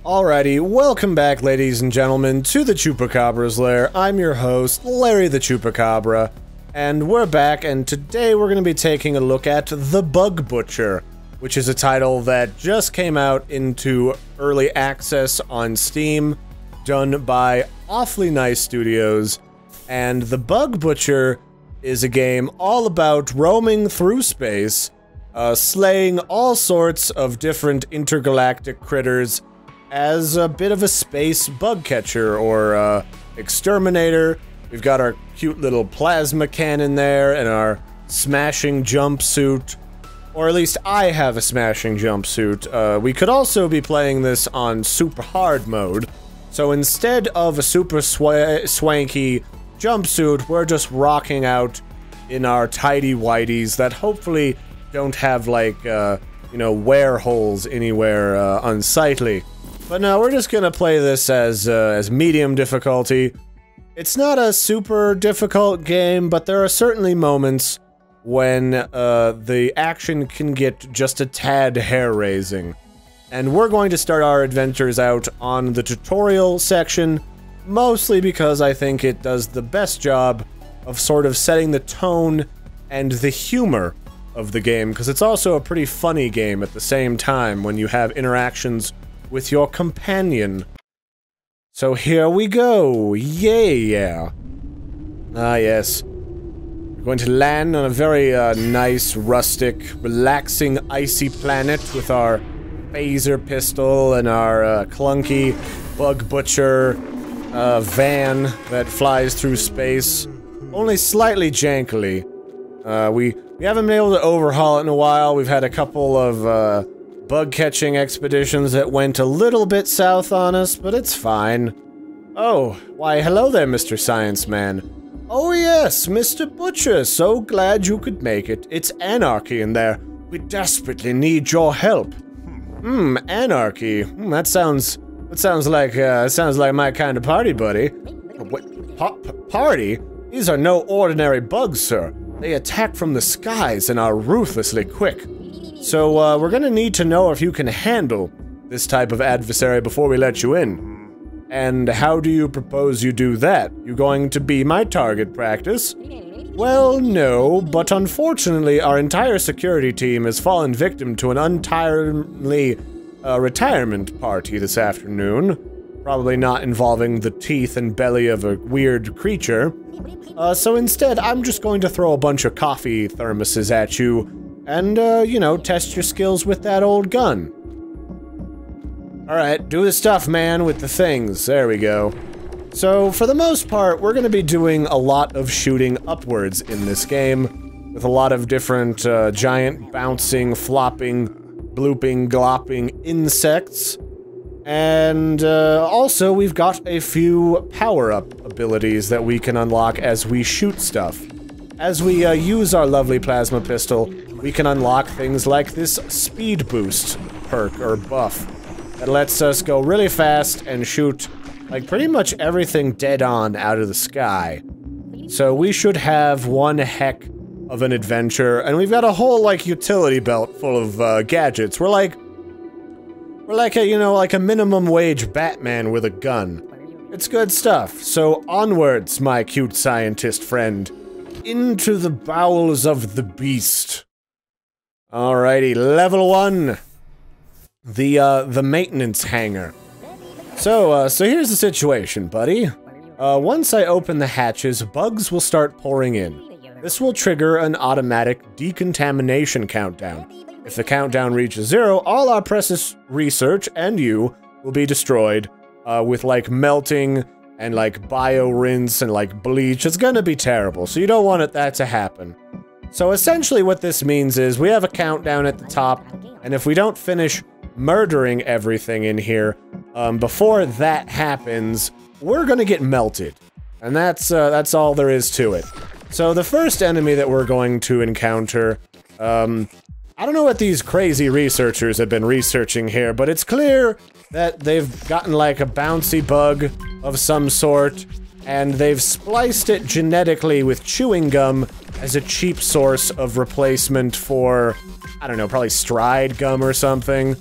Alrighty, welcome back, ladies and gentlemen, to the Chupacabra's Lair. I'm your host, Larry the Chupacabra, and we're back, and today we're going to be taking a look at The Bug Butcher, which is a title that just came out into early access on Steam, done by Awfully Nice Studios, and The Bug Butcher is a game all about roaming through space, slaying all sorts of different intergalactic critters as a bit of a space bug catcher or exterminator. We've got our cute little plasma cannon there and our smashing jumpsuit, or at least I have a smashing jumpsuit. We could also be playing this on super hard mode, so instead of a super swanky jumpsuit, we're just rocking out in our tidy whities that hopefully don't have like you know, wear holes anywhere unsightly. But no, we're just gonna play this as medium difficulty. It's not a super difficult game, but there are certainly moments when the action can get just a tad hair-raising. And we're going to start our adventures out on the tutorial section, mostly because I think it does the best job of sort of setting the tone and the humor of the game, because it's also a pretty funny game at the same time when you have interactions with your companion. So here we go. Yeah. Ah, yes. We're going to land on a very nice, rustic, relaxing, icy planet with our phaser pistol and our clunky bug butcher van that flies through space. Only slightly jankily. We haven't been able to overhaul it in a while. We've had a couple of bug-catching expeditions that went a little bit south on us, but it's fine. Oh, why hello there, Mr. Science Man. Oh yes, Mr. Butcher, so glad you could make it. It's anarchy in there. We desperately need your help. Anarchy. That sounds like my kind of party, buddy. What, party? These are no ordinary bugs, sir. They attack from the skies and are ruthlessly quick. So, we're gonna need to know if you can handle this type of adversary before we let you in. And how do you propose you do that? You going to be my target practice? Well, no, but unfortunately our entire security team has fallen victim to an untimely retirement party this afternoon. Probably not involving the teeth and belly of a weird creature. So instead, I'm just going to throw a bunch of coffee thermoses at you and, you know, test your skills with that old gun. Alright, do the stuff, man, with the things. There we go. So, for the most part, we're gonna be doing a lot of shooting upwards in this game, with a lot of different, giant bouncing, flopping, blooping, glopping insects. And, also, we've got a few power-up abilities that we can unlock as we shoot stuff. As we, use our lovely plasma pistol, we can unlock things like this speed boost perk or buff that lets us go really fast and shoot like pretty much everything dead on out of the sky. So we should have one heck of an adventure, and we've got a whole like utility belt full of gadgets. We're like a, you know, like a minimum wage Batman with a gun. It's good stuff. So onwards, my cute scientist friend, into the bowels of the beast. Alrighty, level 1. The maintenance hangar. So here's the situation, buddy. Once I open the hatches, bugs will start pouring in. This will trigger an automatic decontamination countdown. If the countdown reaches 0, all our precious research and you will be destroyed, with like melting and like bio-rinse and like bleach. It's gonna be terrible, so you don't want that to happen. So essentially what this means is we have a countdown at the top, and if we don't finish murdering everything in here, before that happens, we're gonna get melted. And that's all there is to it. So the first enemy that we're going to encounter, I don't know what these crazy researchers have been researching here, but it's clear that they've gotten like a bouncy bug of some sort, and they've spliced it genetically with chewing gum as a cheap source of replacement for, I don't know, probably stride gum or something.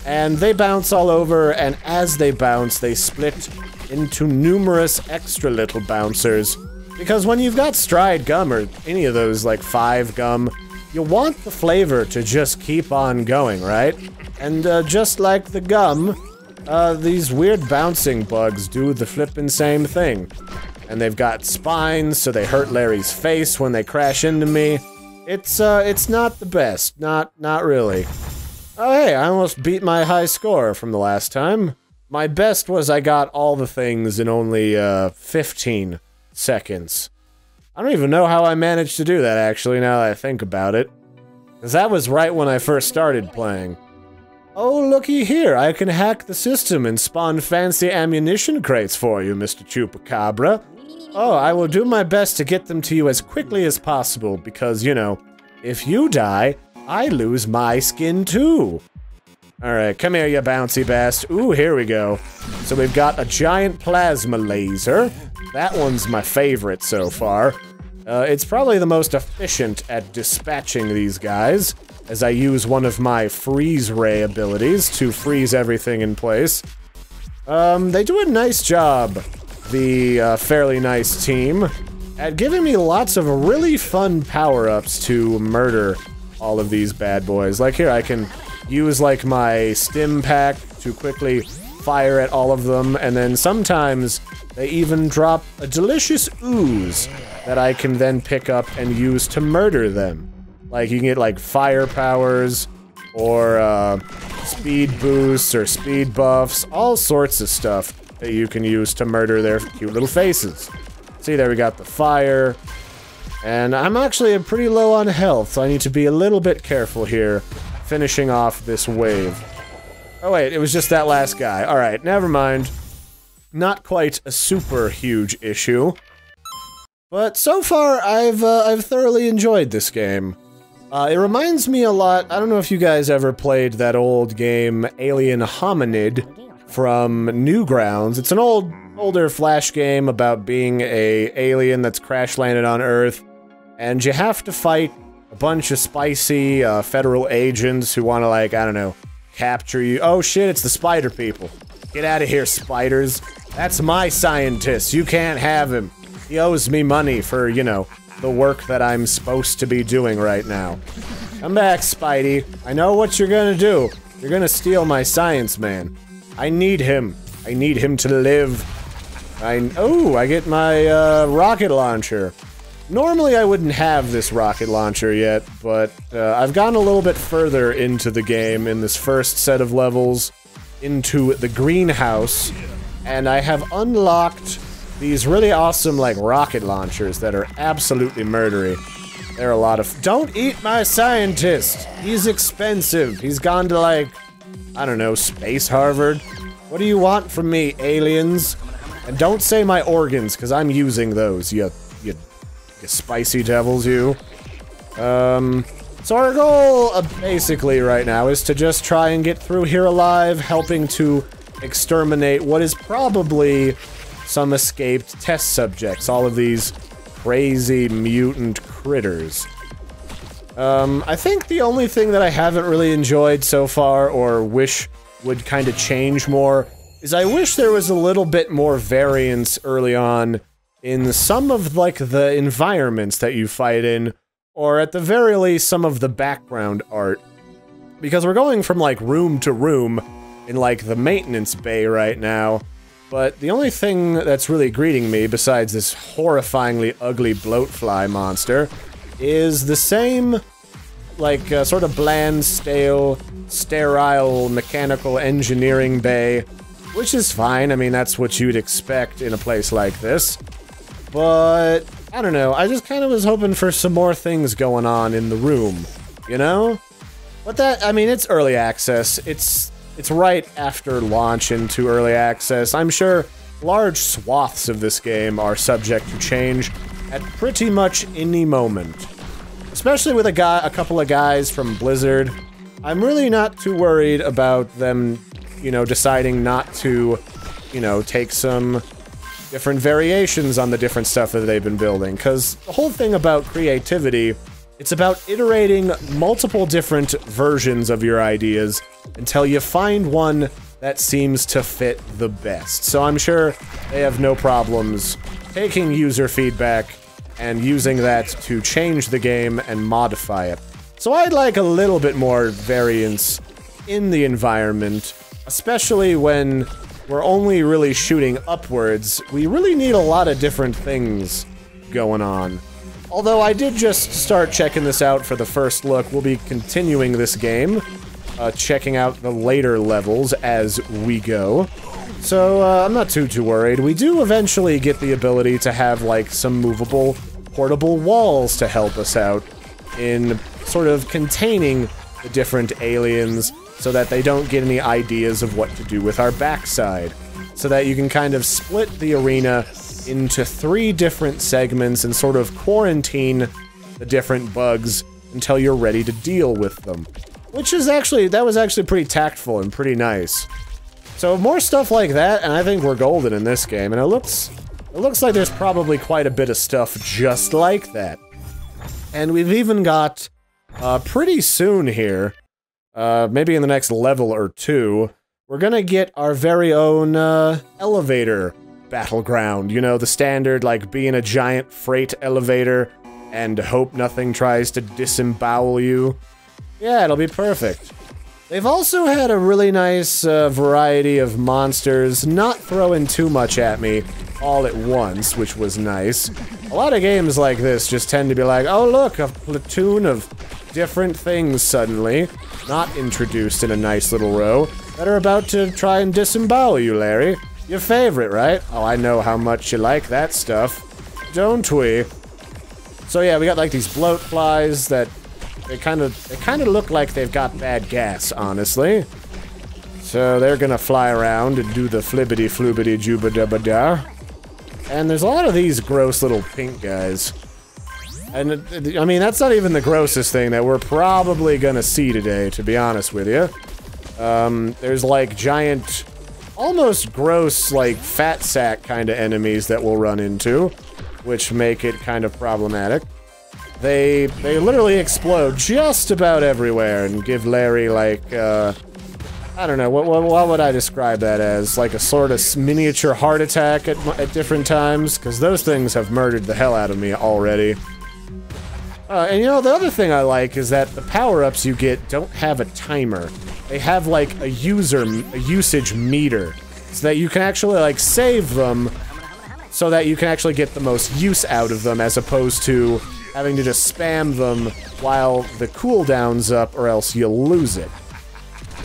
And they bounce all over, and as they bounce, they split into numerous extra little bouncers. Because when you've got stride gum, or any of those, like 5 gum, you want the flavor to just keep on going, right? And just like the gum, these weird bouncing bugs do the flippin' same thing. And they've got spines, so they hurt Larry's face when they crash into me. It's not the best. Not really. Oh hey, I almost beat my high score from the last time. My best was I got all the things in only, 15 seconds. I don't even know how I managed to do that, actually, now that I think about it. Because that was right when I first started playing. Oh, looky here, I can hack the system and spawn fancy ammunition crates for you, Mr. Chupacabra. Oh, I will do my best to get them to you as quickly as possible, because, you know, if you die, I lose my skin too. Alright, come here, you bouncy bast. Ooh, here we go. So we've got a giant plasma laser. That one's my favorite so far. It's probably the most efficient at dispatching these guys, as I use one of my freeze ray abilities to freeze everything in place. They do a nice job, the fairly nice team, at giving me lots of really fun power-ups to murder all of these bad boys. Like here, I can use like my stim pack to quickly fire at all of them, and then sometimes they even drop a delicious ooze that I can then pick up and use to murder them. Like you can get like fire powers, or speed boosts, or speed buffs, all sorts of stuff that you can use to murder their cute little faces. See, there we got the fire. And I'm actually pretty low on health, so I need to be a little bit careful here, finishing off this wave. Oh wait, it was just that last guy. Alright, never mind. Not quite a super huge issue. But so far, I've thoroughly enjoyed this game. It reminds me a lot, I don't know if you guys ever played that old game, Alien Hominid, from Newgrounds. It's an older Flash game about being a alien that's crash-landed on Earth, and you have to fight a bunch of spicy, federal agents who want to, like, I don't know, capture you. Oh shit, it's the spider people. Get out of here, spiders. That's my scientist. You can't have him. He owes me money for, you know, the work that I'm supposed to be doing right now. Come back, Spidey. I know what you're gonna do. You're gonna steal my science man. I need him. I need him to live. Oh, I get my, rocket launcher. Normally I wouldn't have this rocket launcher yet, but, I've gotten a little bit further into the game in this first set of levels, into the greenhouse, and I have unlocked these really awesome, like, rocket launchers that are absolutely murdery. They're a lot of— Don't eat my scientist! He's expensive. He's gone to, like, I don't know, Space Harvard? What do you want from me, aliens? And don't say my organs, because I'm using those, you spicy devils, you. So our goal, basically, right now, is to just try and get through here alive, helping to exterminate what is probably some escaped test subjects, all of these crazy mutant critters. I think the only thing that I haven't really enjoyed so far, or wish would kind of change more, is I wish there was a little bit more variance early on in some of, like, the environments that you fight in, or at the very least, some of the background art. Because we're going from, like, room to room in, like, the maintenance bay right now, but the only thing that's really greeting me, besides this horrifyingly ugly bloatfly monster, is the same, like, sort of bland, stale, sterile, mechanical engineering bay, which is fine. I mean, that's what you'd expect in a place like this. But, I don't know, I just kind of was hoping for some more things going on in the room, you know? But that, I mean, it's early access. It's right after launch into early access. I'm sure large swaths of this game are subject to change at pretty much any moment. Especially with a couple of guys from Blizzard. I'm really not too worried about them, you know, deciding not to, you know, take some different variations on the different stuff that they've been building. Because the whole thing about creativity It's about iterating multiple different versions of your ideas until you find one that seems to fit the best. So I'm sure they have no problems taking user feedback and using that to change the game and modify it. So I'd like a little bit more variance in the environment, especially when we're only really shooting upwards. We really need a lot of different things going on. Although I did just start checking this out for the first look. We'll be continuing this game, checking out the later levels as we go. So I'm not too worried. We do eventually get the ability to have like some movable, portable walls to help us out in sort of containing the different aliens so that they don't get any ideas of what to do with our backside. So that you can kind of split the arena into 3 different segments and sort of quarantine the different bugs until you're ready to deal with them. Which is actually, that was actually pretty tactful and pretty nice. So more stuff like that, and I think we're golden in this game, and it looks like there's probably quite a bit of stuff just like that. And we've even got, pretty soon here, maybe in the next level or 2, we're gonna get our very own, elevator battleground. You know, the standard, like, being a giant freight elevator and hope nothing tries to disembowel you. Yeah, it'll be perfect. They've also had a really nice variety of monsters, not throwing too much at me all at once, which was nice. A lot of games like this just tend to be like, oh look, a platoon of different things suddenly, not introduced in a nice little row, that are about to try and disembowel you, Larry. Your favorite, right? Oh, I know how much you like that stuff. Don't we? So yeah, we got like these bloat flies that they kind of look like they've got bad gas, honestly. So they're gonna fly around and do the flibbity floobity juba dubba da. And there's a lot of these gross little pink guys. And I mean, that's not even the grossest thing that we're probably gonna see today, to be honest with you. There's like giant, almost gross, like fat sack kind of enemies that we'll run into, which make it kind of problematic. They literally explode just about everywhere and give Larry like, I don't know, what would I describe that as? Like a sort of miniature heart attack at different times? Because those things have murdered the hell out of me already. And you know, the other thing I like is that the power-ups you get don't have a timer. They have like a usage meter, so that you can actually like save them so that you can actually get the most use out of them, as opposed to having to just spam them while the cooldown's up, or else you'll lose it.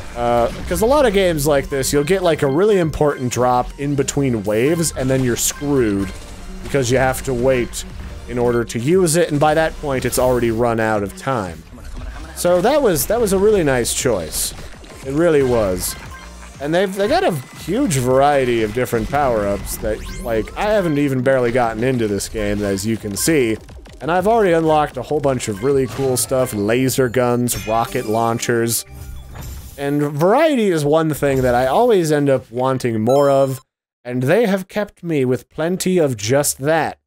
Because a lot of games like this, you'll get like a really important drop in between waves, and then you're screwed, because you have to wait in order to use it, and by that point it's already run out of time. So that was a really nice choice. It really was. And they got a huge variety of different power-ups that, like, I haven't even barely gotten into this game, as you can see. And I've already unlocked a whole bunch of really cool stuff, laser guns, rocket launchers. And variety is one thing that I always end up wanting more of, and they have kept me with plenty of just that.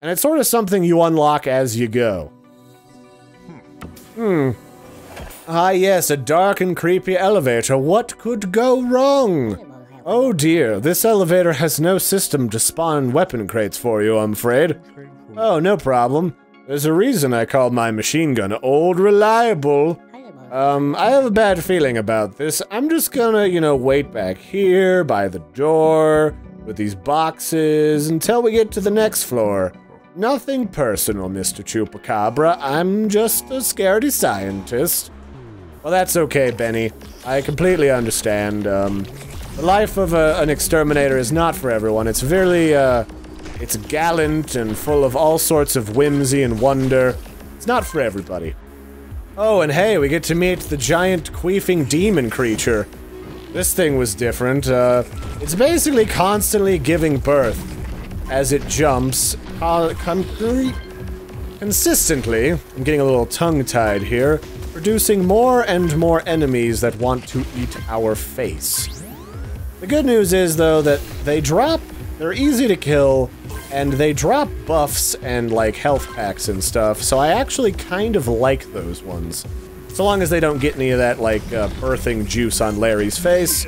And it's sort of something you unlock as you go. Ah yes, a dark and creepy elevator. What could go wrong? Oh dear, this elevator has no system to spawn weapon crates for you, I'm afraid. Oh, no problem. There's a reason I called my machine gun Old Reliable. I have a bad feeling about this. I'm just gonna, you know, wait back here by the door with these boxes until we get to the next floor. Nothing personal, Mr. Chupacabra. I'm just a scaredy scientist. Well, that's okay, Benny. I completely understand. The life of an exterminator is not for everyone. It's very, it's gallant and full of all sorts of whimsy and wonder. It's not for everybody. Oh, and hey, we get to meet the giant queefing demon creature. This thing was different. It's basically constantly giving birth as it jumps consistently. I'm getting a little tongue-tied here. Producing more and more enemies that want to eat our face. The good news is, though, that they're easy to kill, and they drop buffs and, like, health packs and stuff, so I actually kind of like those ones. So long as they don't get any of that, like, birthing juice on Larry's face,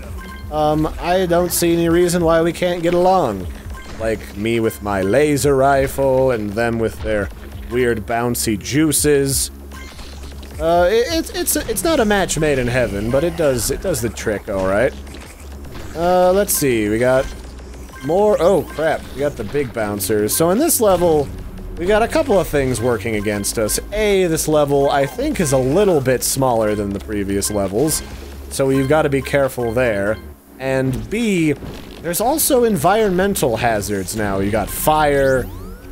I don't see any reason why we can't get along. Like, me with my laser rifle, and them with their weird bouncy juices. It's not a match made in heaven, but it does the trick, alright. Let's see, we got more, oh crap, we got the big bouncers. So in this level, we got a couple of things working against us. A, this level, I think, is a little bit smaller than the previous levels, so you've got to be careful there. And B, there's also environmental hazards now. You got fire,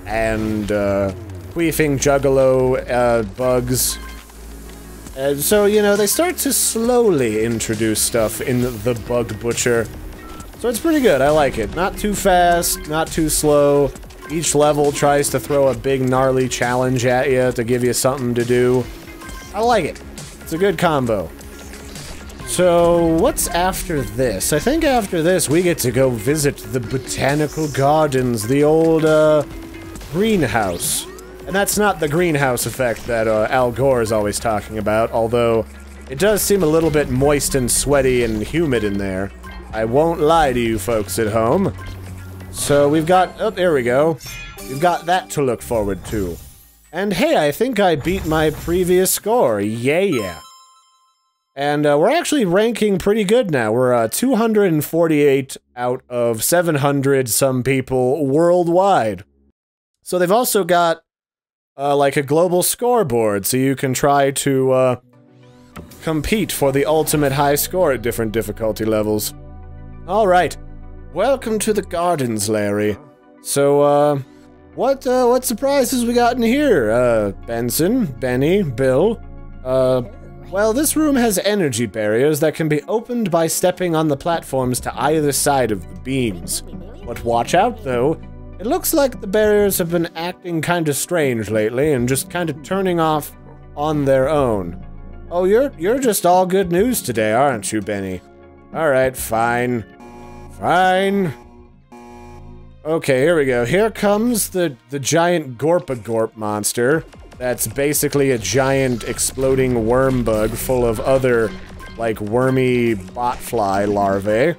and, queefing juggalo, bugs. And so, you know, they start to slowly introduce stuff in the Bug Butcher. So it's pretty good, I like it. Not too fast, not too slow. Each level tries to throw a big gnarly challenge at you to give you something to do. I like it. It's a good combo. So, what's after this? I think after this we get to go visit the botanical gardens, the old, greenhouse. And that's not the greenhouse effect that, Al Gore is always talking about, although it does seem a little bit moist and sweaty and humid in there. I won't lie to you folks at home. So we've got, oh, there we go. We've got that to look forward to. And hey, I think I beat my previous score, yeah. And we're actually ranking pretty good now. We're 248 out of 700 some people worldwide. So they've also got like a global scoreboard, so you can try to compete for the ultimate high score at different difficulty levels. Alright, welcome to the gardens, Larry. So, what surprises we got in here? Benson, Benny, Bill? Well, this room has energy barriers that can be opened by stepping on the platforms to either side of the beams. But watch out, though. It looks like the barriers have been acting kinda strange lately and just kinda turning off on their own. Oh, you're just all good news today, aren't you, Benny? Alright, fine. Fine. Okay, here we go. Here comes the giant Gorp monster. That's basically a giant exploding worm bug full of other, like, wormy botfly larvae.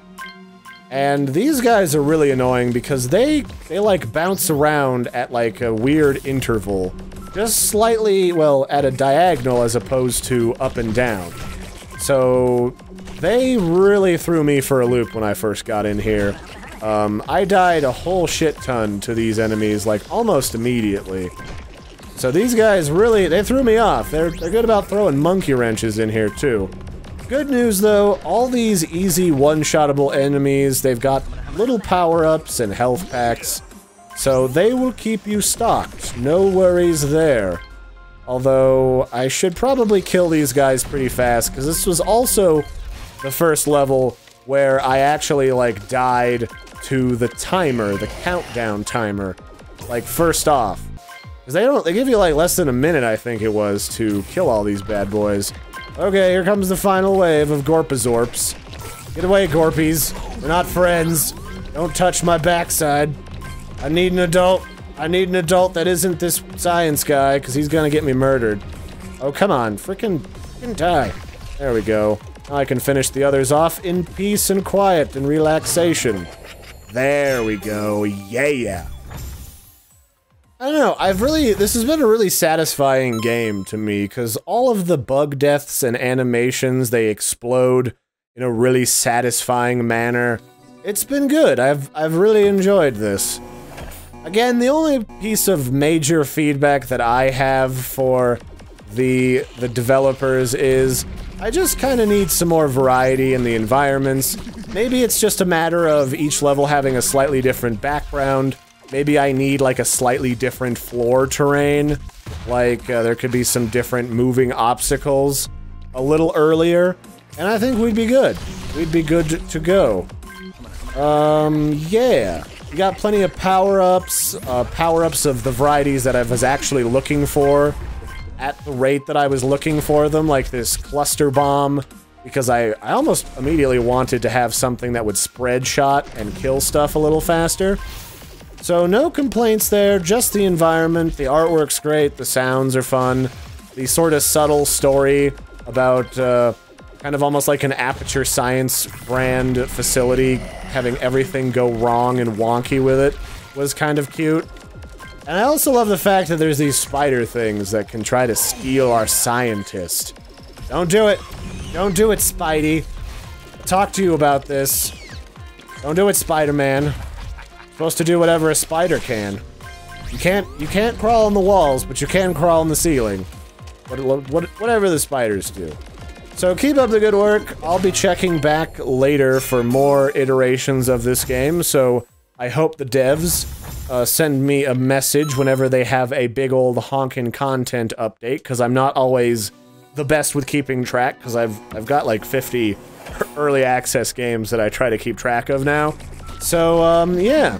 And these guys are really annoying because they like bounce around at like a weird interval. Just slightly, well, at a diagonal as opposed to up and down. So they really threw me for a loop when I first got in here. I died a whole shit ton to these enemies like almost immediately. So these guys really, they threw me off. They're good about throwing monkey wrenches in here too. Good news though, all these easy one-shottable enemies, they've got little power-ups and health packs, so they will keep you stocked. No worries there. Although, I should probably kill these guys pretty fast, because this was also the first level where I actually, like, died to the timer, the countdown timer, like, first off. Because they give you, like, less than a minute, I think it was, to kill all these bad boys. Okay, here comes the final wave of Gorpazorps. Get away, Gorpies. We're not friends. Don't touch my backside. I need an adult. I need an adult that isn't this science guy, because he's gonna get me murdered. Oh, come on. Frickin' die. There we go. Now I can finish the others off in peace and quiet and relaxation. There we go. Yeah. I don't know, this has been a really satisfying game to me, because all of the bug deaths and animations, they explode in a really satisfying manner. It's been good, I've really enjoyed this. Again, the only piece of major feedback that I have for the developers is, I just kinda need some more variety in the environments. Maybe it's just a matter of each level having a slightly different background. Maybe I need, like, a slightly different floor terrain. Like, there could be some different moving obstacles a little earlier. And I think we'd be good. We'd be good to go. Yeah. We got plenty of power-ups. Power-ups of the varieties that I was actually looking for at the rate that I was looking for them, like this cluster bomb. Because I almost immediately wanted to have something that would spread shot and kill stuff a little faster. So no complaints there, just the environment, the artwork's great, the sounds are fun, the sort of subtle story about, kind of almost like an Aperture Science brand facility having everything go wrong and wonky with it was kind of cute. And I also love the fact that there's these spider things that can try to steal our scientist. Don't do it! Don't do it, Spidey! I'll talk to you about this. Don't do it, Spider-Man. Supposed to do whatever a spider can. You can't crawl on the walls, but you can crawl on the ceiling. Whatever the spiders do. So keep up the good work. I'll be checking back later for more iterations of this game, so I hope the devs send me a message whenever they have a big old honkin' content update, because I'm not always the best with keeping track, because I've got like 50 early access games that I try to keep track of now. So, yeah.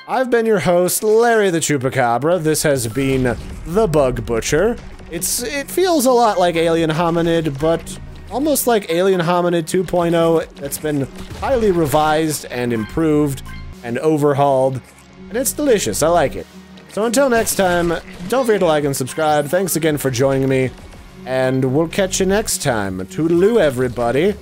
I've been your host, Larry the Chupacabra. This has been The Bug Butcher. It feels a lot like Alien Hominid, but almost like Alien Hominid 2.0 that's been highly revised and improved and overhauled. And it's delicious, I like it. So until next time, don't forget to like and subscribe. Thanks again for joining me, and we'll catch you next time. Toodaloo, everybody.